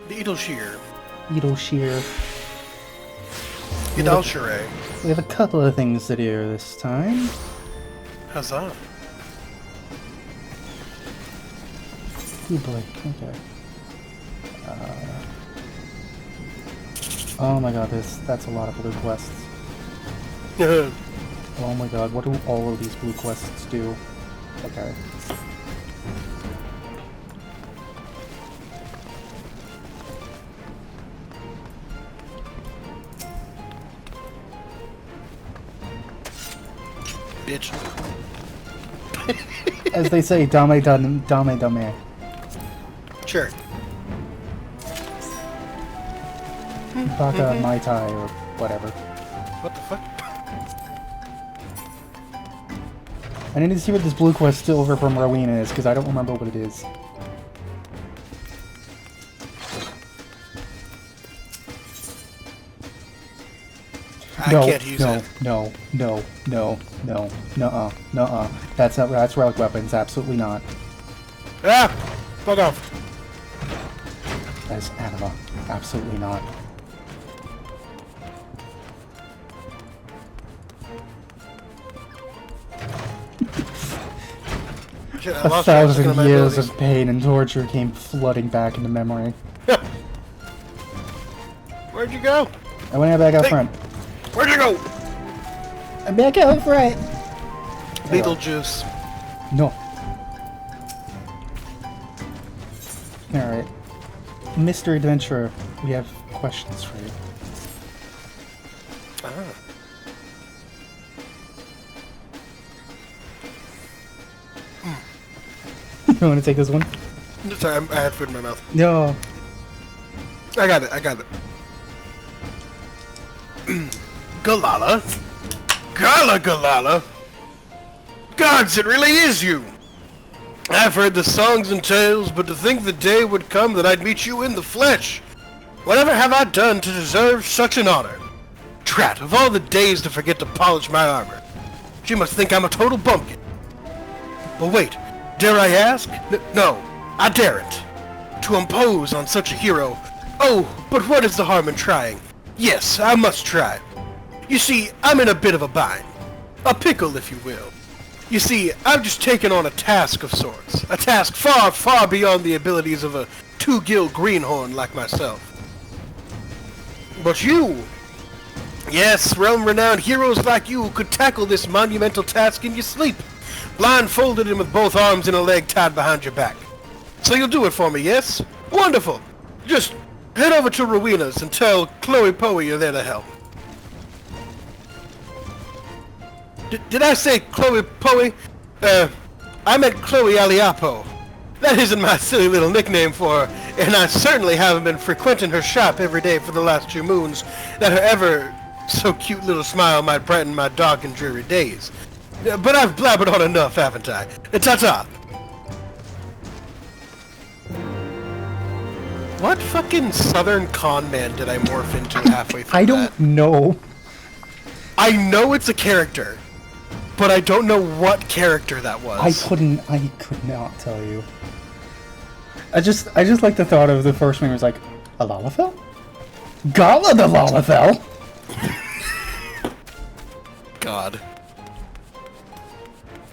Needle shear. Needle shear. Needle shear. We have a couple of things to do this time. How's that? Oh boy, okay. Oh my god, that's a lot of blue quests. Oh my god, what do all of these blue quests do? Okay. Bitch. As they say, dame dame. Sure. Baka Mai Tai or whatever. What the fuck? I need to see what this blue quest silver from Rowena is, because I don't remember what it is. I can't use it. No. Nuh-uh. That's relic weapons, absolutely not. Ah! Fuck off. That is anima, absolutely not. Shit, I 1,000 years of pain and torture came flooding back into memory. Where'd you go? I went back out front. Where'd you go? I'm back out front. Beetlejuice. No. Alright. Mr. Adventurer, we have questions for you. Ah. You want to take this one? Sorry, I had food in my mouth. No. I got it. Galala? Galala? Gods, it really is you! I've heard the songs and tales, but to think the day would come that I'd meet you in the flesh! Whatever have I done to deserve such an honor? Drat, of all the days to forget to polish my armor. She must think I'm a total bumpkin. But wait, dare I ask? No, I daren't. To impose on such a hero. Oh, but what is the harm in trying? Yes, I must try. You see, I'm in a bit of a bind. A pickle, if you will. You see, I've just taken on a task of sorts. A task far, far beyond the abilities of a two-gill greenhorn like myself. But you! Yes, realm-renowned heroes like you could tackle this monumental task in your sleep. Blindfolded and with both arms and a leg tied behind your back. So you'll do it for me, yes? Wonderful! Just head over to Rowena's and tell Chloe Poe you're there to help. Did I say Chloe Poe? I meant Chloe Aliapo. That isn't my silly little nickname for her, and I certainly haven't been frequenting her shop every day for the last 2 moons, that her ever so cute little smile might brighten my dark and dreary days. But I've blabbered on enough, haven't I? Ta-ta! What fucking southern con man did I morph into halfway through I don't know. I know it's a character, but I don't know what character that was. I could not tell you. I just like the thought of the first one was like, a Lalafell? Gala the Lalafell? God.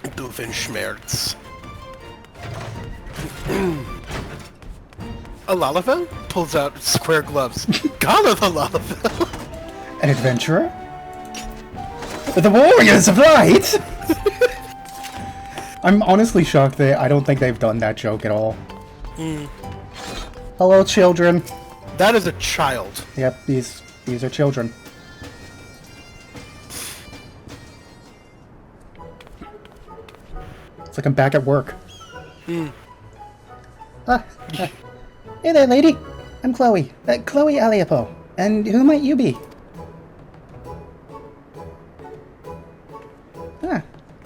Doofenshmerz. A Lalafell? Pulls out square gloves. Gala the Lalafell? An adventurer? The Warriors of Light? I'm honestly shocked that I don't think they've done that joke at all. Hello, children. That is a child. Yep, these are children. It's like I'm back at work. Hey there, lady. I'm Chloe. Chloe Aliapo. And who might you be?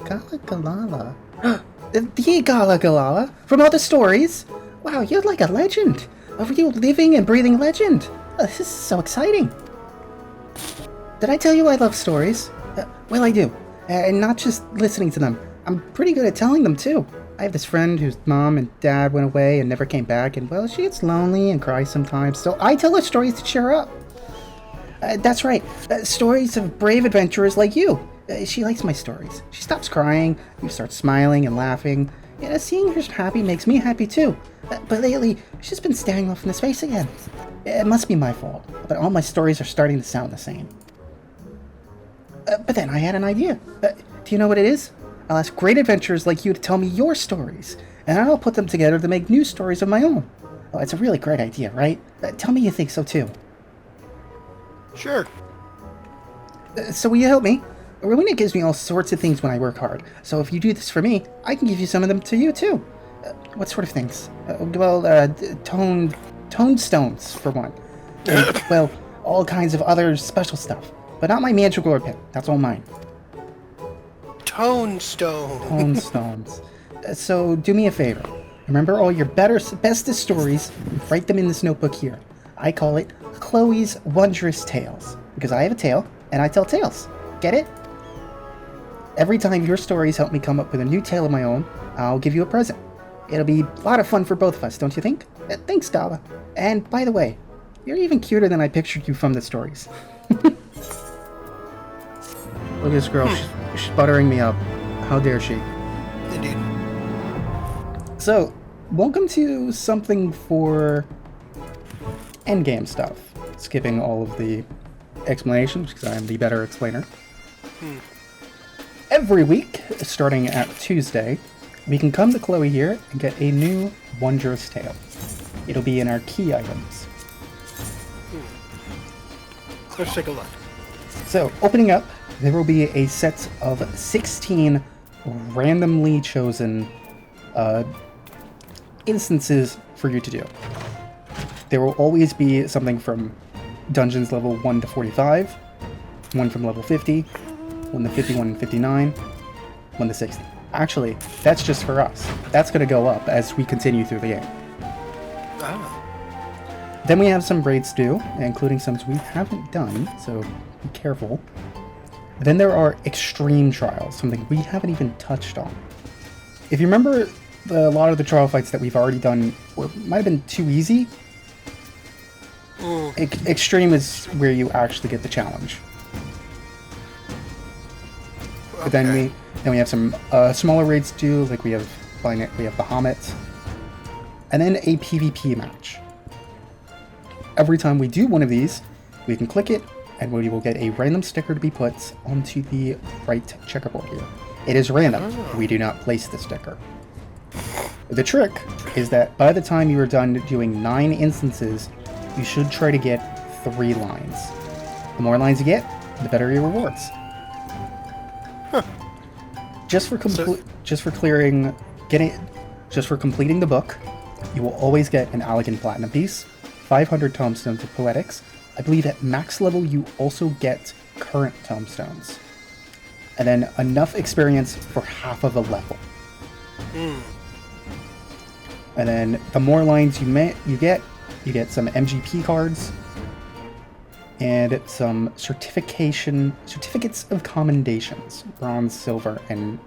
Gala Galala. The Gala Galala from all the stories. Wow, you're like a legend. A real living and breathing legend. This is so exciting. Did I tell you I love stories? Well, I do. And not just listening to them. I'm pretty good at telling them, too. I have this friend whose mom and dad went away and never came back, and well, she gets lonely and cries sometimes, so I tell her stories to cheer her up. That's right, stories of brave adventurers like you. She likes my stories. She stops crying, you start smiling and laughing. Seeing her happy makes me happy too. But lately, she's been staring off into space again. It must be my fault, but all my stories are starting to sound the same. But then I had an idea. Do you know what it is? I'll ask great adventurers like you to tell me your stories, and I'll put them together to make new stories of my own. Oh, it's a really great idea, right? Tell me you think so too. Sure. So will you help me? Rowena gives me all sorts of things when I work hard, so if you do this for me, I can give you some of them to you too. What sort of things? Toned stones, for one. And, well, all kinds of other special stuff. But not my magical pen. That's all mine. Tonestone. Tone stones. So do me a favor. Remember all your bestest stories. Write them in this notebook here. I call it Chloe's Wondrous Tales. Because I have a tale, and I tell tales. Get it? Every time your stories help me come up with a new tale of my own, I'll give you a present. It'll be a lot of fun for both of us, don't you think? Thanks, Gala. And by the way, you're even cuter than I pictured you from the stories. Look at this girl. She's buttering me up. How dare she? Indeed. So, welcome to something for endgame stuff. Skipping all of the explanations because I am the better explainer. Every week, starting at Tuesday, we can come to Chloe here and get a new Wondrous Tale. It'll be in our key items. Let's take a look. So, opening up, there will be a set of 16 randomly chosen instances for you to do. There will always be something from dungeons level 1 to 45, one from level 50, one to 51 and 59, one to 60. Actually, that's just for us. That's going to go up as we continue through the game. Ah. Then we have some raids to do, including some we haven't done, so be careful. Then there are extreme trials, something we haven't even touched on. If you remember, a lot of the trial fights that we've already done might have been too easy. Extreme is where you actually get the challenge. Okay. But then we have some smaller raids to do, like we have Bahamut, and then a PvP match. Every time we do one of these, we can click it, and we will get a random sticker to be put onto the right checkerboard here. It is random. We do not place the sticker. The trick is that by the time you are done doing 9 instances, you should try to get 3 lines. The more lines you get, the better your rewards. Huh. Just for completing the book, you will always get an elegant platinum piece, 500 tomestones of poetics. I believe at max level you also get current tomestones, and then enough experience for half of a level. And then the more lines you get some MGP cards and some certificates of commendations, bronze, silver, and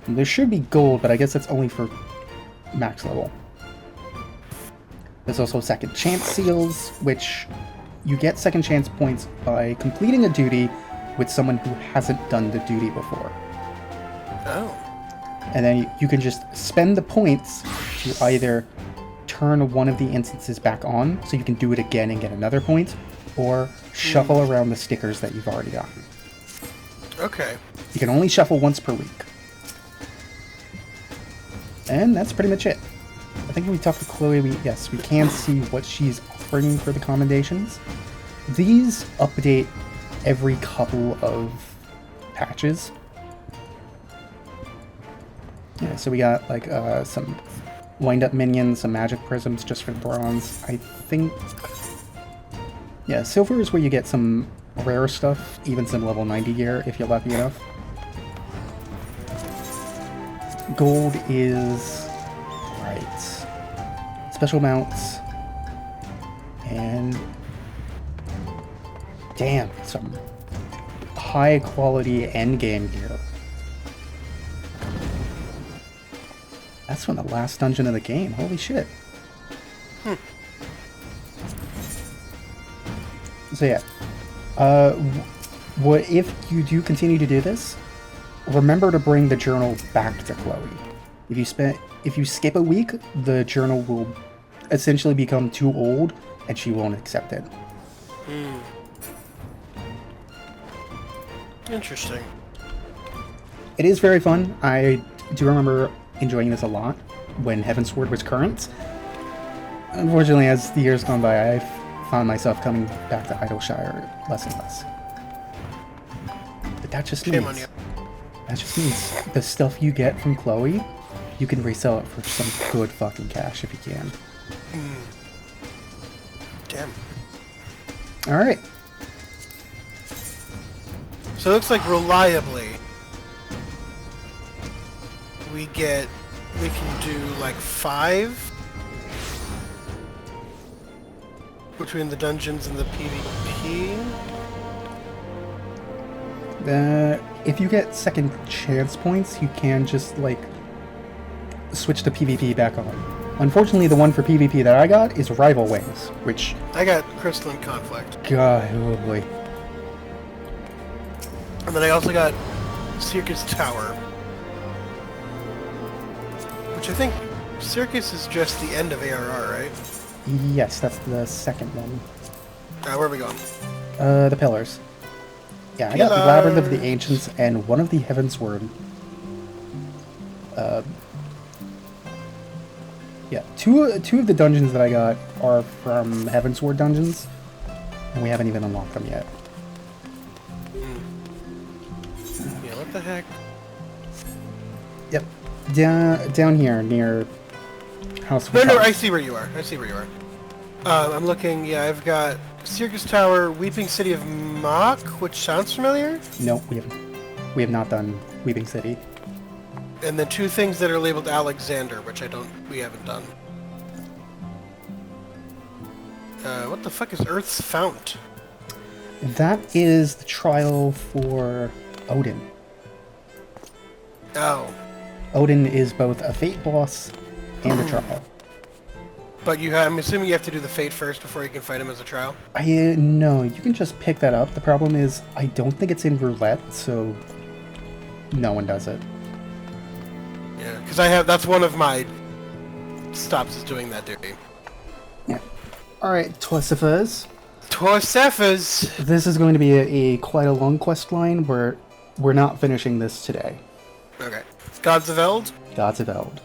there should be gold, but I guess that's only for max level. There's also second chance seals, which you get second chance points by completing a duty with someone who hasn't done the duty before. Oh. And then you can just spend the points to either turn one of the instances back on, so you can do it again and get another point, or shuffle around the stickers that you've already gotten. Okay. You can only shuffle once per week. And that's pretty much it. I think when we talk to Chloe, we can see what she's offering for the commendations. These update every couple of patches. Yeah, so we got like some wind-up minions, some magic prisms just for bronze. I think... Yeah, silver is where you get some rare stuff, even some level 90 gear if you're lucky enough. Gold is... right. Special mounts. And... damn, some high quality endgame gear. That's from the last dungeon of the game. Holy shit. So yeah. What if you do continue to do this? Remember to bring the journal back to Chloe. If you skip a week, the journal will essentially become too old and she won't accept it. Interesting. It is very fun. I do remember enjoying this a lot when Heavensward was current. Unfortunately, as the years gone by, I've found myself coming back to Idleshire less and less. But that just Shame on you. means the stuff you get from Chloe, you can resell it for some good fucking cash if you can. Damn. Alright. So it looks like reliably we can do like 5 between the dungeons and the PvP. If you get second chance points, you can just like switch to PvP back on. Unfortunately, the one for PvP that I got is Rival Wings, which... I got Crystalline Conflict. God, oh boy. And then I also got Circus Tower. Which I think Circus is just the end of ARR, right? Yes, that's the second one. Where are we going? The Pillars. Yeah, I got Labyrinth of the Ancients and one of the Heavensward. Yeah, two of the dungeons that I got are from Heavensward dungeons, and we haven't even unlocked them yet. Yeah, what the heck? Yep, down here near House. No, I see where you are. I'm looking. Yeah, I've got Circus Tower, Weeping City of Mach, which sounds familiar. No, we have not done Weeping City. And then 2 things that are labeled Alexander, which we haven't done. What the fuck is Earth's Fount? That is the trial for Odin. Oh. Odin is both a fate boss and a trial. But I'm assuming you have to do the fate first before you can fight him as a trial? No, you can just pick that up. The problem is, I don't think it's in roulette, so no one does it. Yeah, because that's one of my stops is doing that duty. Yeah. Alright, Torsifers. Torsifers! This is going to be a quite a long quest line where we're not finishing this today. Okay. Gods of Eld? Gods of Eld.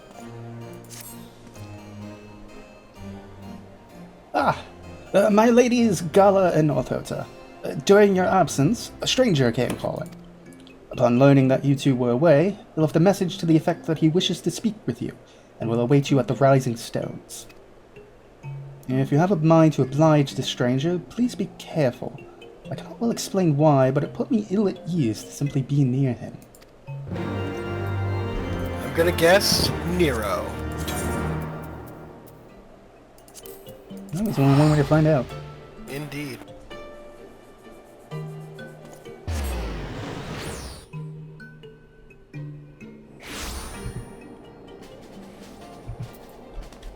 My ladies Gala and Northota. During your absence, a stranger came calling. Upon learning that you two were away, he left a message to the effect that he wishes to speak with you, and will await you at the Rising Stones. If you have a mind to oblige this stranger, please be careful. I cannot well explain why, but it put me ill at ease to simply be near him. I'm gonna guess Nero. That was only one way to find out. Indeed.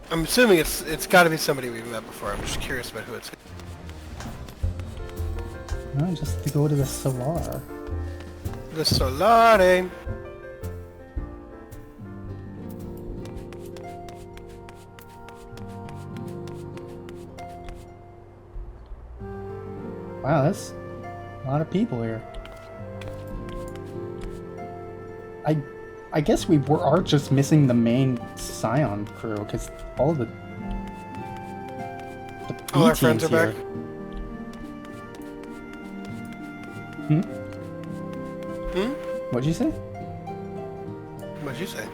I'm assuming it's got to be somebody we've met before. I'm just curious about who it's. No, just to go to the Solar. The Solare. Wow, that's a lot of people here. I guess we are just missing the main Scion crew, because all the All our friends are here. back. What'd you say? What'd you say?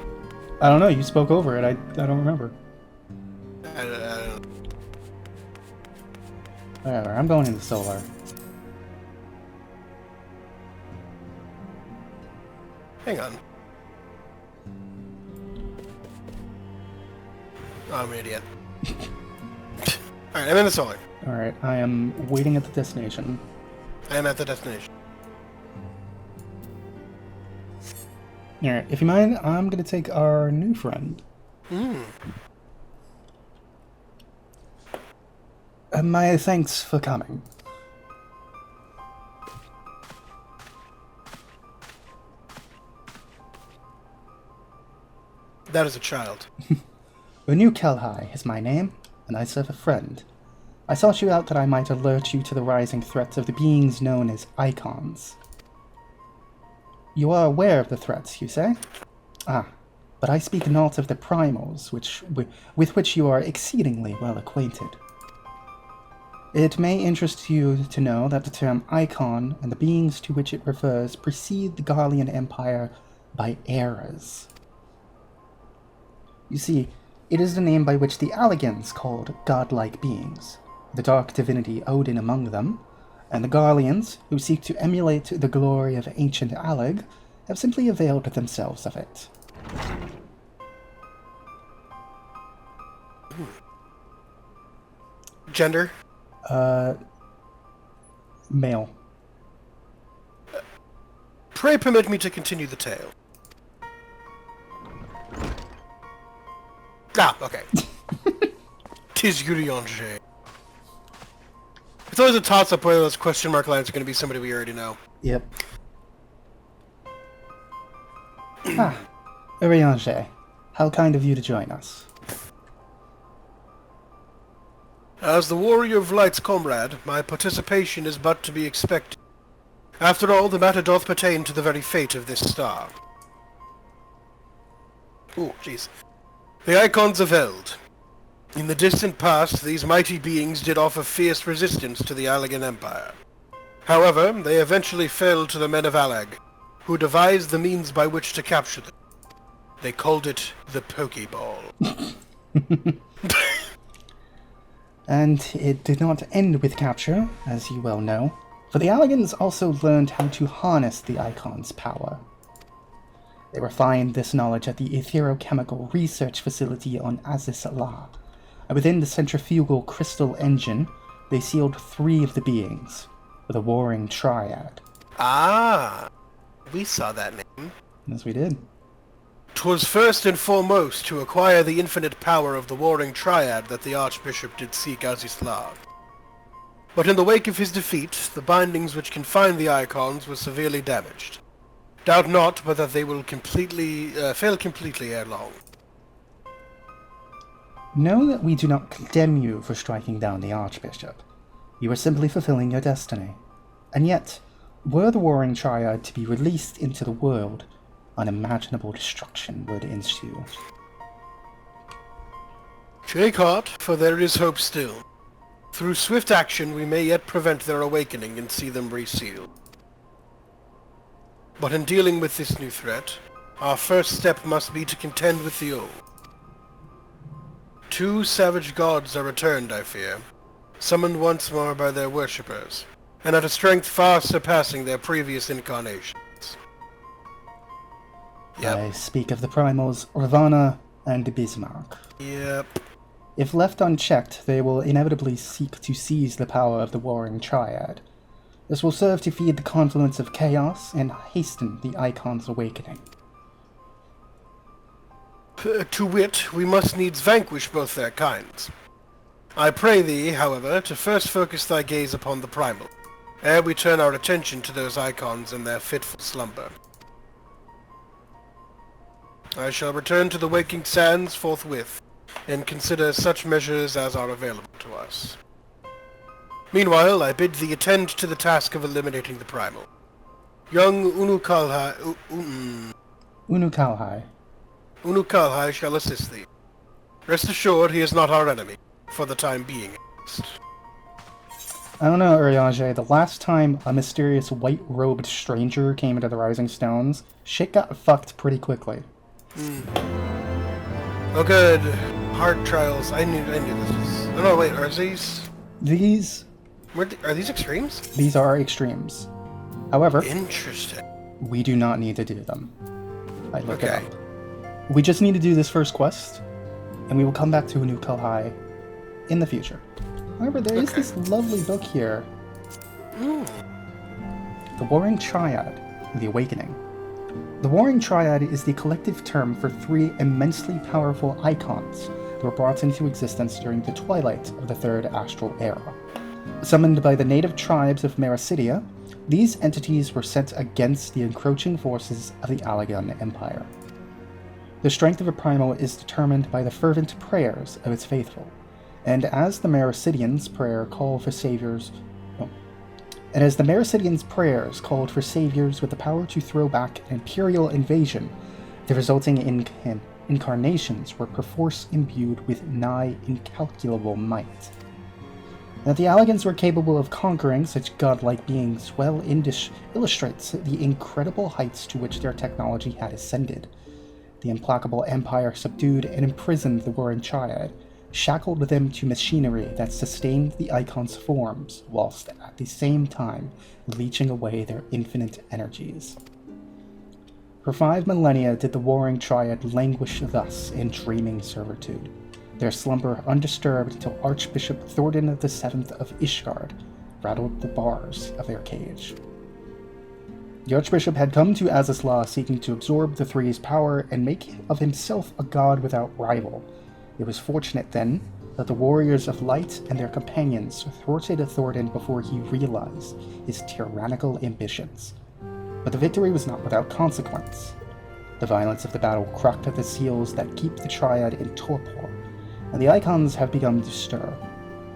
I don't know, you spoke over it, I don't remember. I don't. Whatever, I'm going into Solar. Hang on. Oh, I'm an idiot. Alright, I'm in the Solar. Alright, I am waiting at the destination. I am at the destination. Alright, if you mind, I'm gonna take our new friend. My thanks for coming. That is a child. Unu Kelhai is my name, and I serve a friend. I sought you out that I might alert you to the rising threats of the beings known as Icons. You are aware of the threats, you say? Ah, but I speak not of the primals, with which you are exceedingly well acquainted. It may interest you to know that the term Icon and the beings to which it refers precede the Garlean Empire by eras. You see, it is the name by which the Allegans called godlike beings, the dark divinity Odin among them, and the Garleans, who seek to emulate the glory of ancient Alleg, have simply availed themselves of it. Gender? Male. Pray permit me to continue the tale. Ah, okay. Tis Yurionje. It's always a toss-up whether those question mark lines are going to be somebody we already know. Yep. Uriange, how kind of you to join us. As the Warrior of Light's comrade, my participation is but to be expected. After all, the matter doth pertain to the very fate of this star. Ooh, jeez. The Icons of Eld. In the distant past, these mighty beings did offer fierce resistance to the Allegan Empire. However, they eventually fell to the men of Alleg, who devised the means by which to capture them. They called it the Pokeball. And it did not end with capture, as you well know, for the Allegans also learned how to harness the Icon's power. They refined this knowledge at the Etherochemical Research Facility on Aziz Allah, and within the centrifugal crystal engine, they sealed 3 of the beings, with a warring triad. Ah, we saw that name. Yes, we did. 'Twas first and foremost to acquire the infinite power of the warring triad that the Archbishop did seek Azizla. But in the wake of his defeat, the bindings which confined the Icons were severely damaged. Doubt not but that they will fail completely ere long. Know that we do not condemn you for striking down the Archbishop. You are simply fulfilling your destiny. And yet, were the warring triad to be released into the world, unimaginable destruction would ensue. Take heart, for there is hope still. Through swift action we may yet prevent their awakening and see them resealed. But in dealing with this new threat, our first step must be to contend with the old. 2 savage gods are returned, I fear, summoned once more by their worshippers, and at a strength far surpassing their previous incarnations. Yep. I speak of the primals Ravana and Bismarck. Yep. If left unchecked, they will inevitably seek to seize the power of the warring triad. This will serve to feed the confluence of chaos and hasten the Icon's awakening. To wit, we must needs vanquish both their kinds. I pray thee, however, to first focus thy gaze upon the primal, ere we turn our attention to those Icons in their fitful slumber. I shall return to the waking sands forthwith, and consider such measures as are available to us. Meanwhile, I bid thee attend to the task of eliminating the primal. Young Unukalhai shall assist thee. Rest assured he is not our enemy, for the time being at least. I don't know, Uriange, the last time a mysterious white-robed stranger came into the Rising Stones, shit got fucked pretty quickly. Oh good. Hard trials. I knew this was... Oh no, wait, are these... Are these extremes? These are extremes. However, interesting. We do not need to do them. I looked it Okay. up. We just need to do this first quest, and we will come back to Unu Kalhai in the future. However, there is this lovely book here. The Warring Triad, The Awakening. The Warring Triad is the collective term for three immensely powerful icons that were brought into existence during the twilight of the Third Astral Era. Summoned by the native tribes of Mericidia, these entities were sent against the encroaching forces of the Allagan Empire. The strength of a primal is determined by the fervent prayers of its faithful, and as the Mericidians' prayers called for saviors with the power to throw back an imperial invasion, the resulting incarnations were perforce imbued with nigh incalculable might. That the Allagans were capable of conquering such godlike beings well illustrates the incredible heights to which their technology had ascended. The implacable empire subdued and imprisoned the Warring Triad, shackled them to machinery that sustained the icons' forms, whilst at the same time leeching away their infinite energies. For 5 millennia did the Warring Triad languish thus in dreaming servitude, their slumber undisturbed until Archbishop Thordan VII of Ishgard rattled the bars of their cage. The Archbishop had come to Azazla seeking to absorb the Three's power and make of himself a god without rival. It was fortunate, then, that the Warriors of Light and their companions thwarted Thordan before he realized his tyrannical ambitions. But the victory was not without consequence. The violence of the battle cracked at the seals that keep the Triad in torpor, and the icons have begun to stir.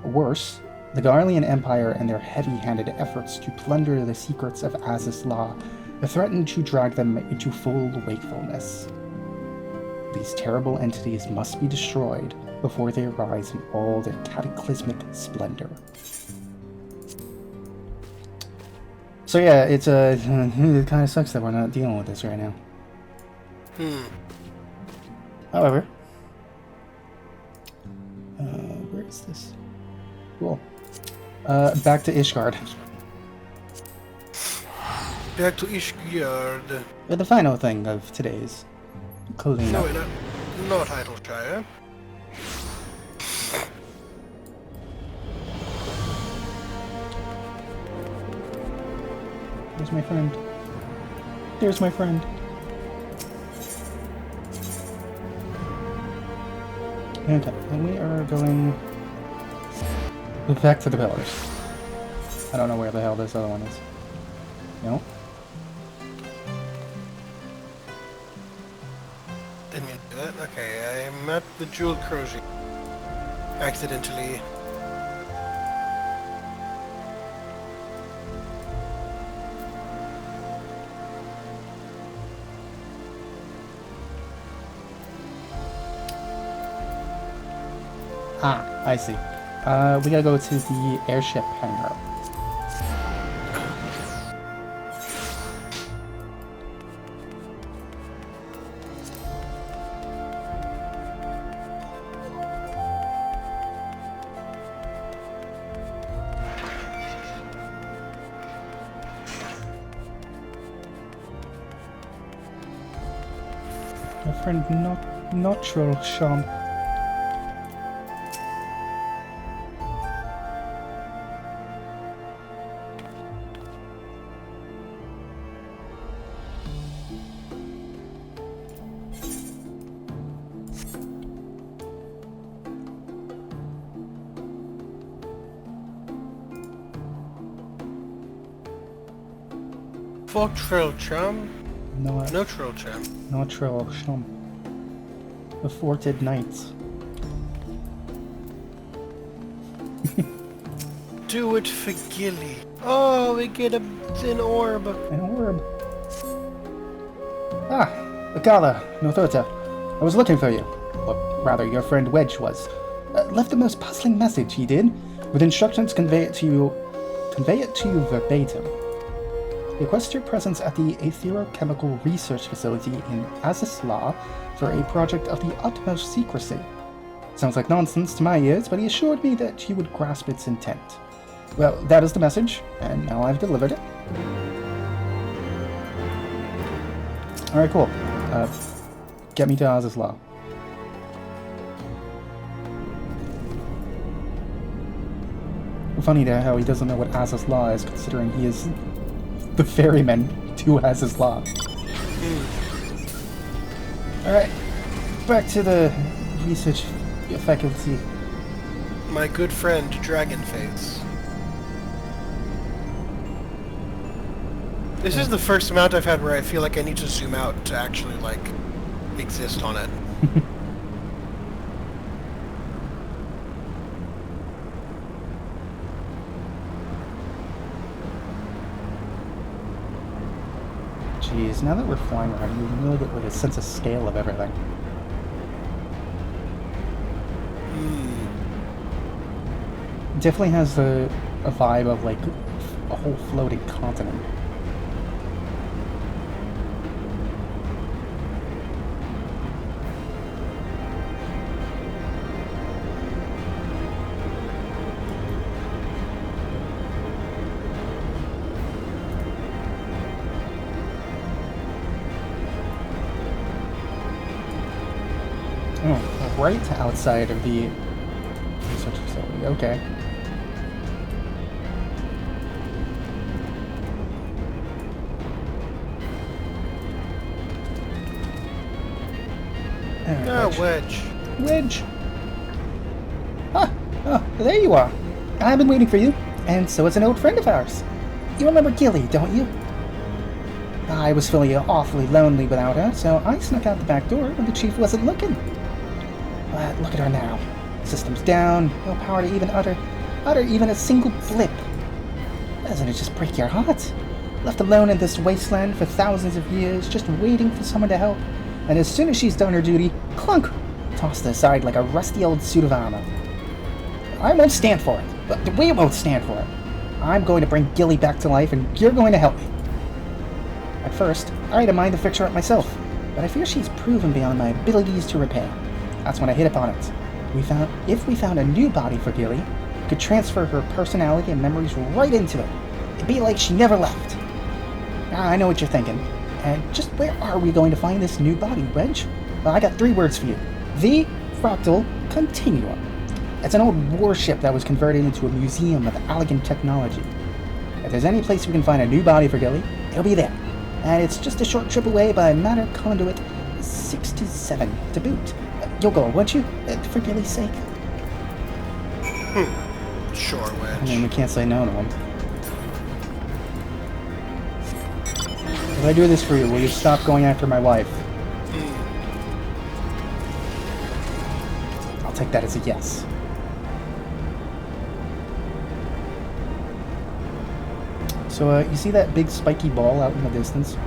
Worse, the Garlean Empire and their heavy-handed efforts to plunder the secrets of Azazla threatened to drag them into full wakefulness. These terrible entities must be destroyed before they arise in all their cataclysmic splendor. So yeah, it kind of sucks that we're not dealing with this right now. However, where is this? Cool. Back to Ishgard. Back to Ishgard. The final thing of today's cleanup. No title, Shire. There's my friend. There's my friend. Okay, and we are going back to the pillars. I don't know where the hell this other one is. No? Didn't mean to do that. Okay, I'm at the Jeweled Crozier. Accidentally. Ah, I see. We gotta go to the airship hangar. My friend, not Troll Sham. Fuck Trill Chum? No Trill Chum. Not Troll Sham. The Forted Knights. Do it for Gilly. Oh, we get an orb. An orb. Ah, Agala, Nothota. I was looking for you. Or rather, your friend Wedge was. Left the most puzzling message, he did, with instructions to convey it to you verbatim. Request your presence at the Aetherochemical Research Facility in Azazla for a project of the utmost secrecy. Sounds like nonsense to my ears, but he assured me that you would grasp its intent. Well, that is the message, and now I've delivered it. Alright, cool. Get me to Azazla. Funny how he doesn't know what Azazla is, considering he is the ferryman to Azazla. Alright, back to the research faculty. My good friend, Dragonface. This is the first mount I've had where I feel like I need to zoom out to actually, like, exist on it. Jeez, now that we're flying around, you really get like a sense of scale of everything. Definitely has a vibe of like a whole floating continent. Oh, right outside of the research facility. Okay. Wedge. Wedge! Ah, oh, there you are. I've been waiting for you, and so is an old friend of ours. You remember Gilly, don't you? I was feeling awfully lonely without her, so I snuck out the back door when the chief wasn't looking. But look at her now. System's down, no power to even utter even a single blip. Doesn't it just break your heart? Left alone in this wasteland for thousands of years, just waiting for someone to help. And as soon as she's done her duty, clunk! Tossed aside like a rusty old suit of armor. I won't stand for it. But we won't stand for it. I'm going to bring Gilly back to life, and you're going to help me. At first, I had a mind to fix her up myself, but I fear she's proven beyond my abilities to repair. That's when I hit upon it. If we found a new body for Gilly, we could transfer her personality and memories right into it. It'd be like she never left. Now, I know what you're thinking. And just where are we going to find this new body, Wedge? Well, I got 3 words for you. The Fractal Continuum. It's an old warship that was converted into a museum of elegant technology. If there's any place we can find a new body for Gilly, it'll be there. And it's just a short trip away by matter conduit 67 to boot. You'll go, won't you? For Gilly's sake. Sure, Wedge. I mean, we can't say no to him. If I do this for you, will you stop going after my wife? I'll take that as a yes. So, you see that big spiky ball out in the distance?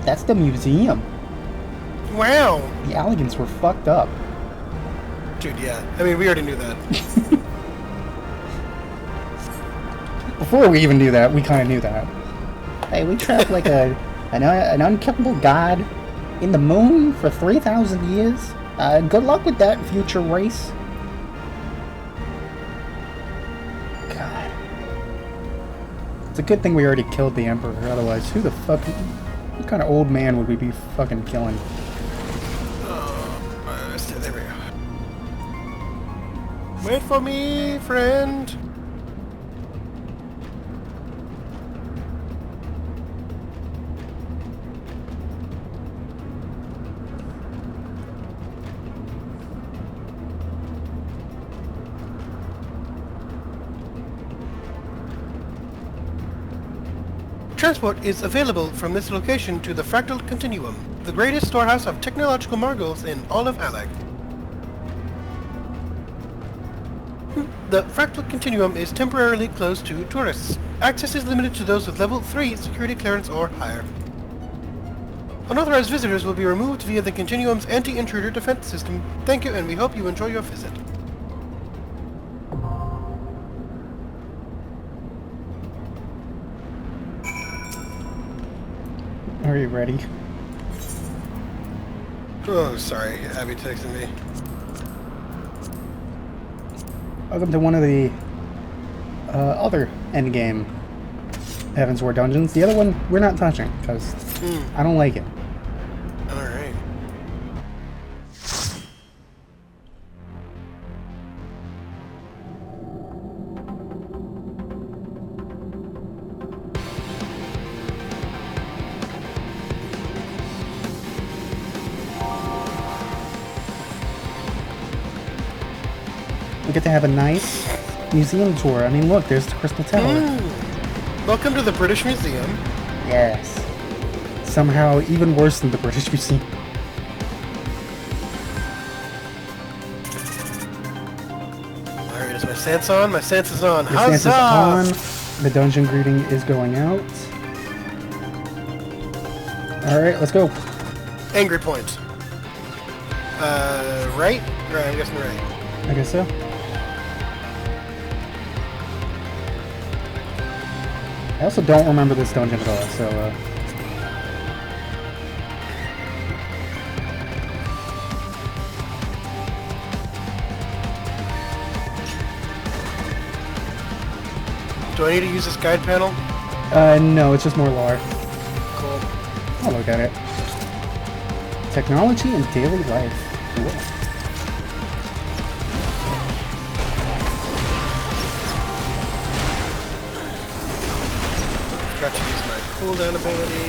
That's the museum. Wow. The Alligans were fucked up. Dude, yeah. I mean, we already knew that. Before we even knew that, we kind of knew that. Hey, we trapped like an unkillable god in the moon for 3,000 years. Good luck with that, future race. God. It's a good thing we already killed the Emperor, otherwise who the fuck... What kind of old man would we be fucking killing? There we go. Wait for me, friend. Transport is available from this location to the Fractal Continuum, the greatest storehouse of technological marvels in all of Alec. The Fractal Continuum is temporarily closed to tourists. Access is limited to those with level 3 security clearance or higher. Unauthorized visitors will be removed via the Continuum's anti-intruder defense system. Thank you, and we hope you enjoy your visit. Are you ready? Oh, sorry. Abby texted me. Welcome to one of the other endgame Heavensward dungeons. The other one we're not touching because I don't like it. Alright. We get to have a nice museum tour. I mean, look, there's the Crystal Tower. Welcome to the British Museum. Yes. Somehow even worse than the British Museum. Alright, is my sense on? My sense is on. Your stance is on. The dungeon greeting is going out. Alright, let's go. Angry point. Right? Right, I'm guessing right. I guess so. I also don't remember this dungeon at all, so, Do I need to use this guide panel? no, it's just more lore. Cool. I'll look at it. Technology and daily life. Cool. Got to use my cooldown ability.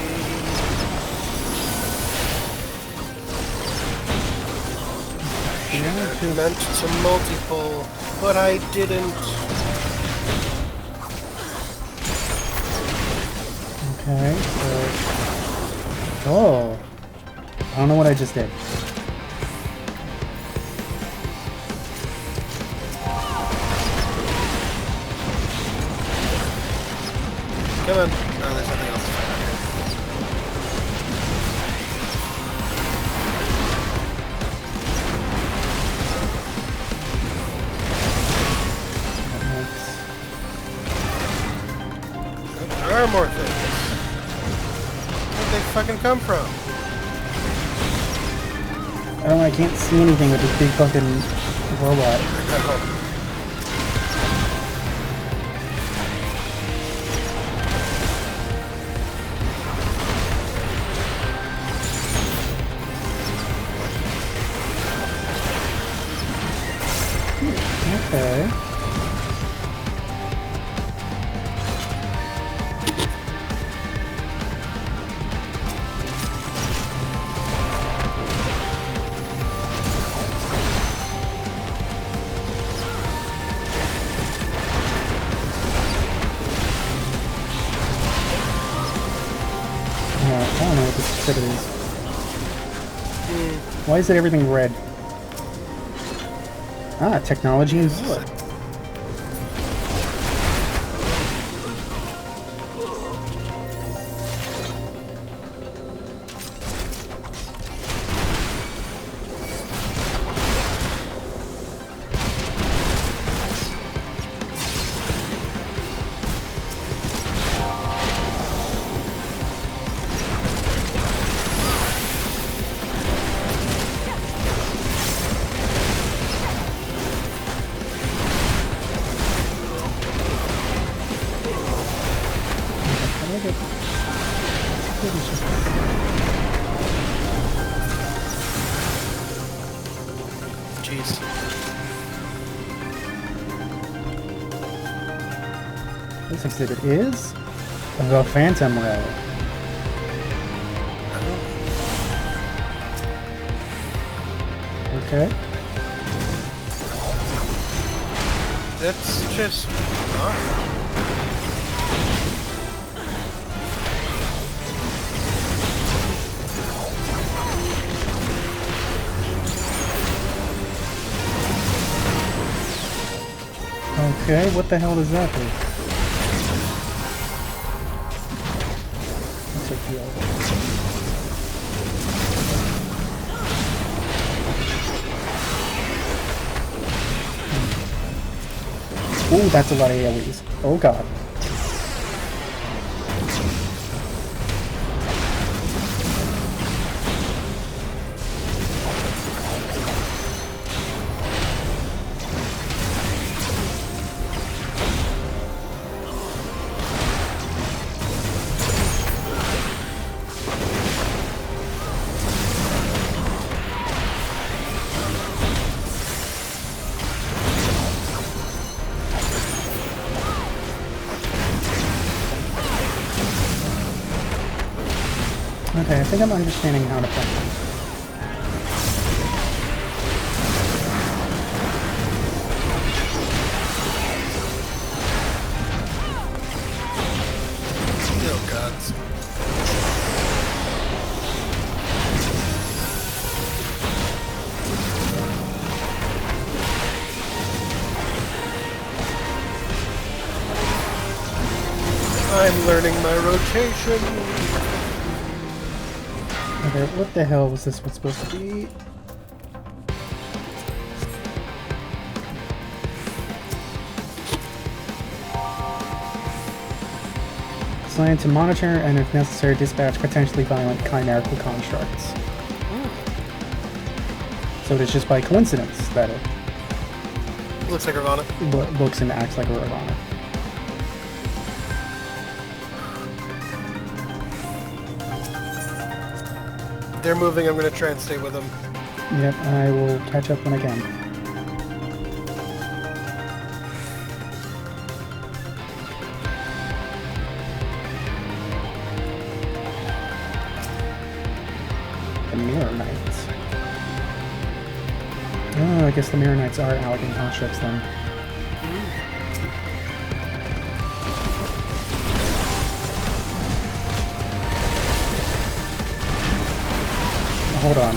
I meant to multiple, but I didn't. Okay, so... Oh. I don't know what I just did. Come on. No, there's nothing else to find out here. There are more things. Where'd they fucking come from? Oh, I can't see anything with this big fucking robot. Okay. I don't know what this shit is. Why is it everything red? Ah, technology and wood. Jeez. This exhibit is the Phantom Relic. Okay. That's just... Okay, what the hell does that do? What's it deal? Ooh, that's a lot of AoEs. Oh god. Okay, I think I'm understanding how to play. I'm learning my rotation. Okay, what the hell was this one supposed to be? Designed to monitor and, if necessary, dispatch potentially violent chimerical constructs. So it is just by coincidence that it Looks like Ravana. looks and acts like a Ravana. They're moving, I'm gonna try and stay with them. Yep, I will catch up when I can. The Mirror Knights. Oh, I guess the Mirror Knights are elegant constructs then. Hold on.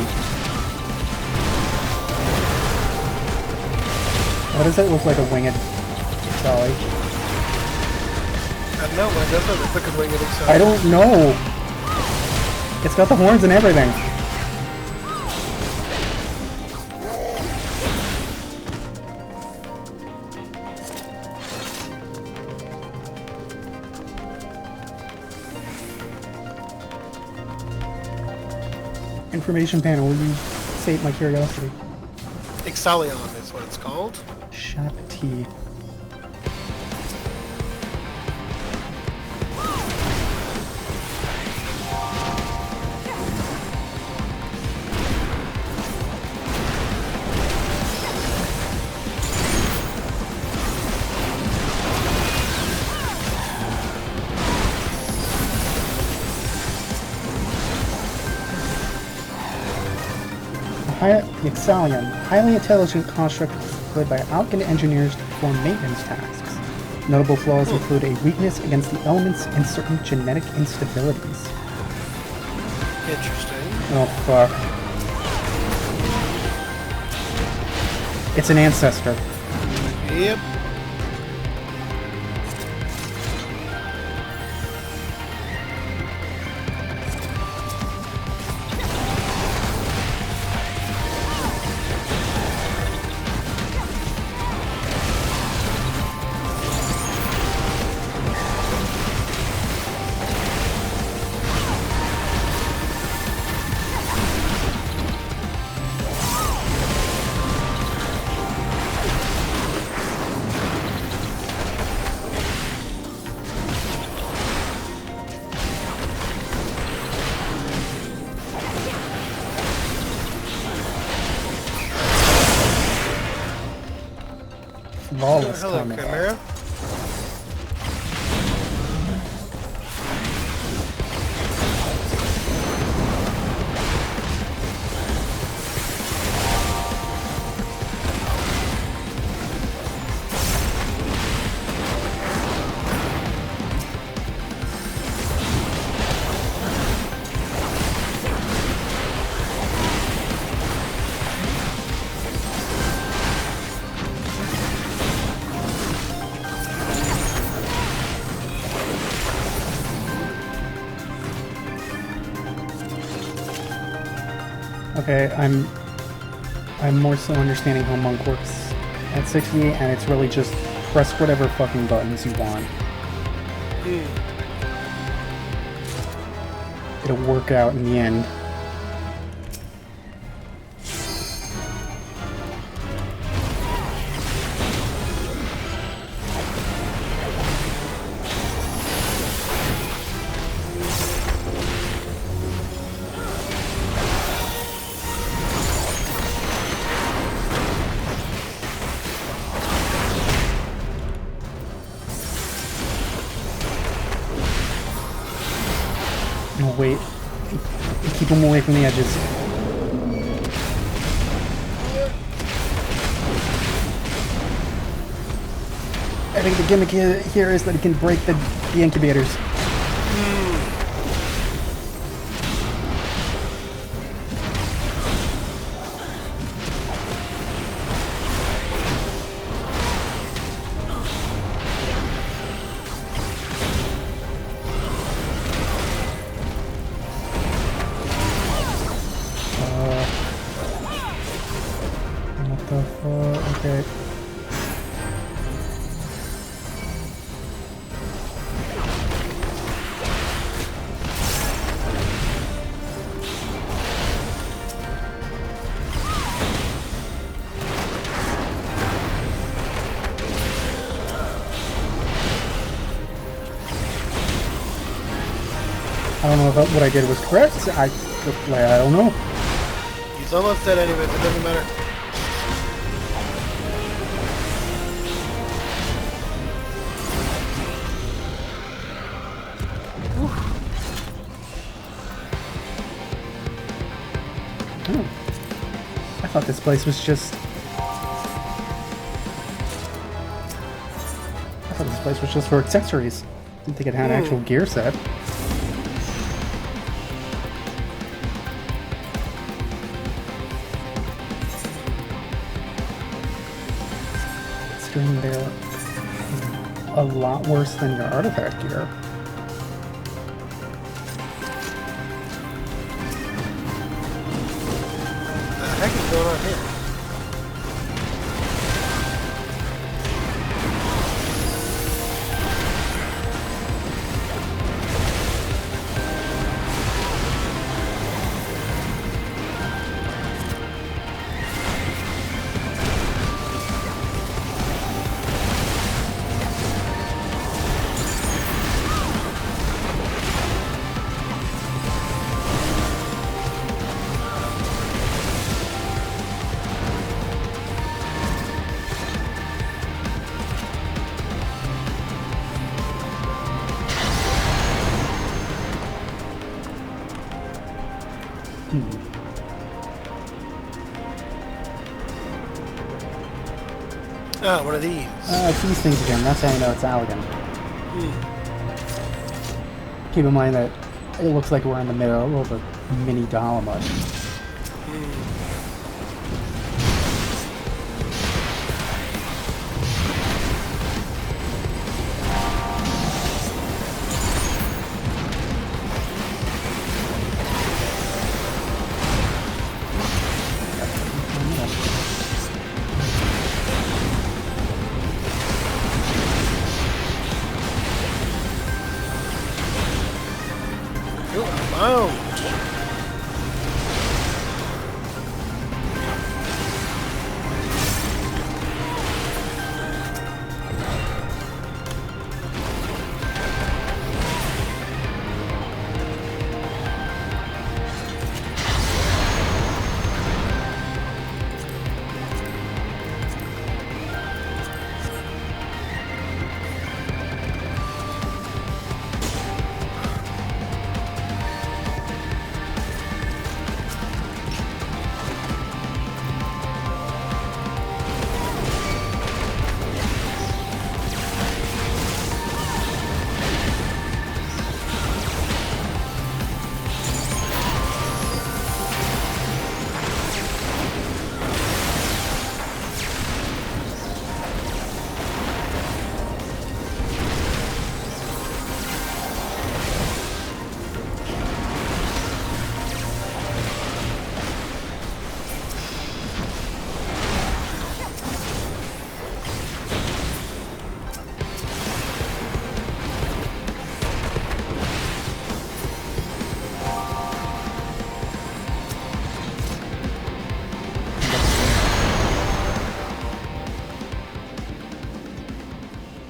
Why does that look like a winged Sally? I don't know, why does it look like a winged itself? I don't know! It's got the horns and everything. Information panel, will you sate my curiosity? Ixalion is what it's called. Shapti. The Ixalion, highly intelligent construct employed by alchemy engineers to perform maintenance tasks. Notable flaws include a weakness against the elements and certain genetic instabilities. Interesting. Oh fuck. It's an ancestor. Yep. Flawless Hello, timing. Chimera. Okay, I'm more so understanding how Monk works at 60, and it's really just press whatever fucking buttons you want. It'll work out in the end. Oh, wait. Keep them away from the edges. I think the gimmick here is that it can break the incubators. Okay. I don't know if what I did was correct. I don't know. He's almost dead anyway, it doesn't matter. Oh. I thought this place was just... for accessories. Didn't think it had an actual gear set. Considering they're a lot worse than your artifact gear. What the heck is going on here? Ah, one of these. It's these things again. That's how I know it's Allegan. Keep in mind that it looks like we're in the middle of a mini Dalamud.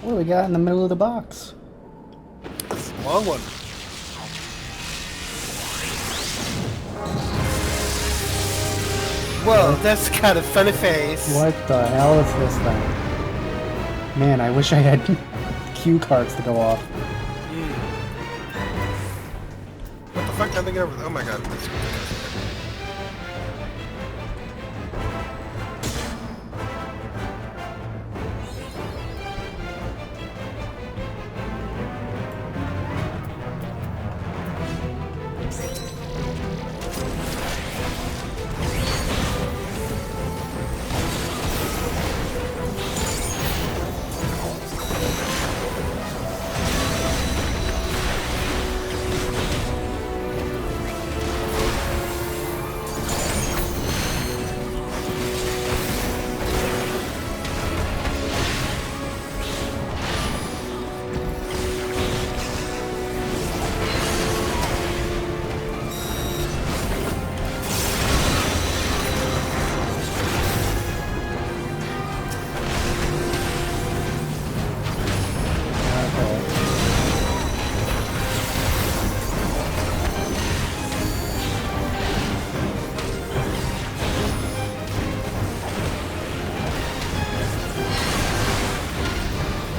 What do we got in the middle of the box? Long one. Whoa, that's got a funny face. What the hell is this thing? Man, I wish I had cue cards to go off. What the fuck? How'd they get over there? Oh my god. That's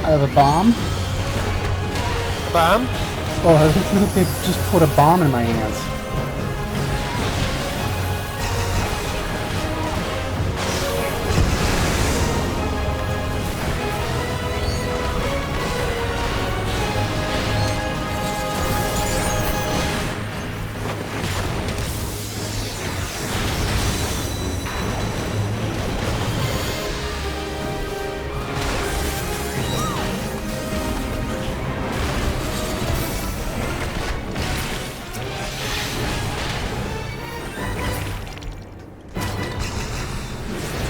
I have a bomb. Bomb? Oh, I think they just put a bomb in my hands.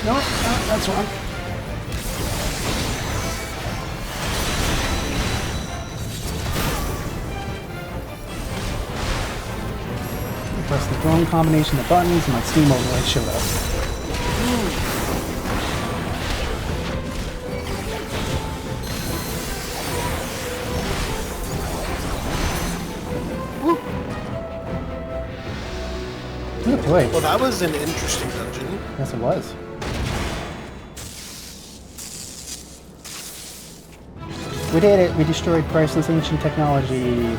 No, that's wrong. I pressed the wrong combination of buttons and my Steam overlay showed up. Good play. Well, that was an interesting dungeon. Yes, it was. We did it. We destroyed priceless ancient technology.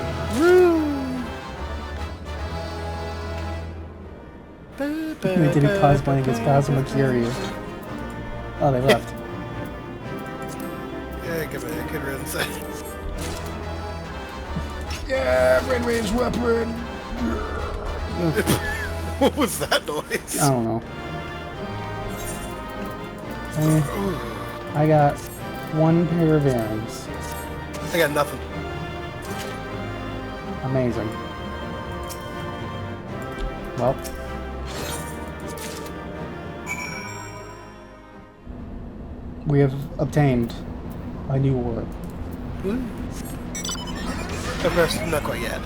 We did it cosplaying as Cosmic Fury. Oh, they left. Yeah, give me a good run side. Yeah, Red Range weapon. What was that noise? I don't know. I got one pair of earrings. I got nothing. Amazing. Well. We have obtained a new orb. Of course, not quite yet.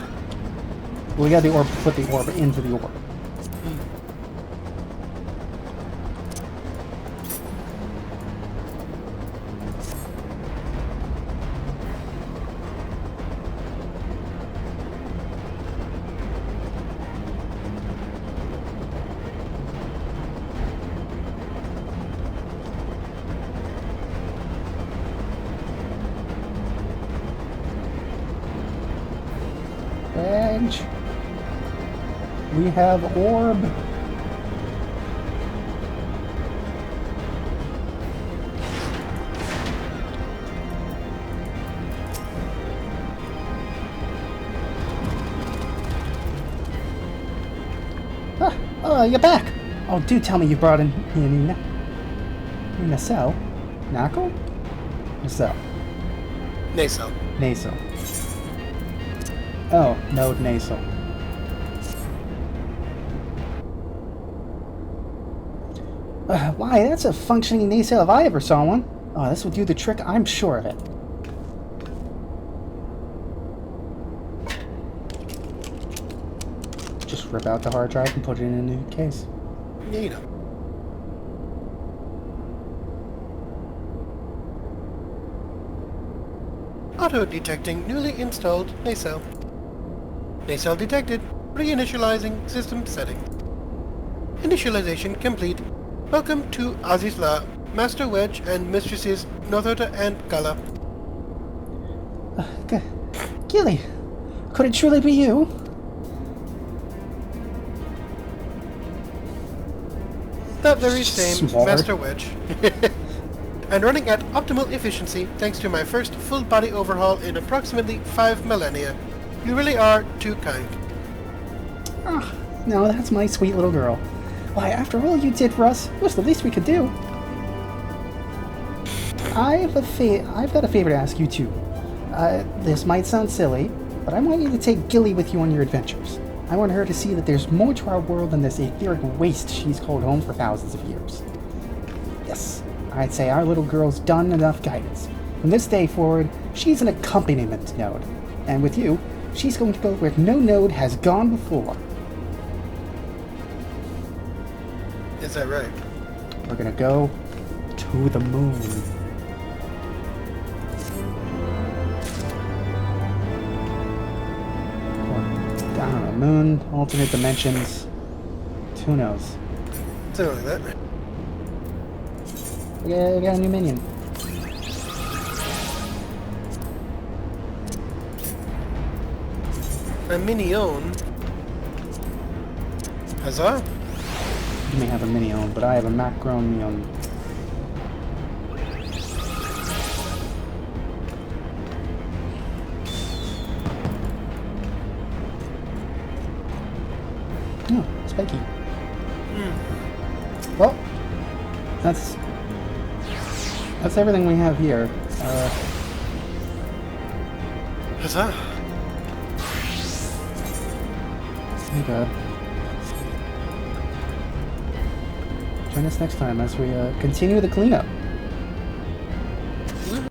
We got the orb, put the orb into the orb. Edge. We have orb. Oh, you're back. Oh, do tell me you brought in Nacelle? Knuckle? Nacelle. Nasal. Nasal. Oh, no nasal. Why, that's a functioning nasal if I ever saw one. Oh, this will do the trick, I'm sure of it. Just rip out the hard drive and put it in a new case. Yeah, you know. Auto detecting newly installed Nacelle. Nacelle detected. Reinitializing system settings. Initialization complete. Welcome to Azizla, Master Wedge and Mistresses Northota and Gala. Gilly, could it truly be you? That very same Smart. Master Wedge. And running at optimal efficiency thanks to my first full body overhaul in approximately 5 millennia. You really are too kind. Oh, no, that's my sweet little girl. Why, after all you did for us, it was the least we could do. I've got a favor to ask you too. This might sound silly, but I want you to take Gilly with you on your adventures. I want her to see that there's more to our world than this etheric waste she's called home for thousands of years. Yes, I'd say our little girl's done enough guidance. From this day forward, she's an accompaniment node. And with you, she's going to go where no node has gone before. Is that right? We're gonna go to the moon. Or, I don't know, moon, alternate dimensions. Who knows? Something like that. We got a new minion. A minion? Huzzah? You may have a minion, but I have a macronion. Oh, spiky. Well, that's everything we have here. Huzzah? Okay. Join us next time as we continue the cleanup.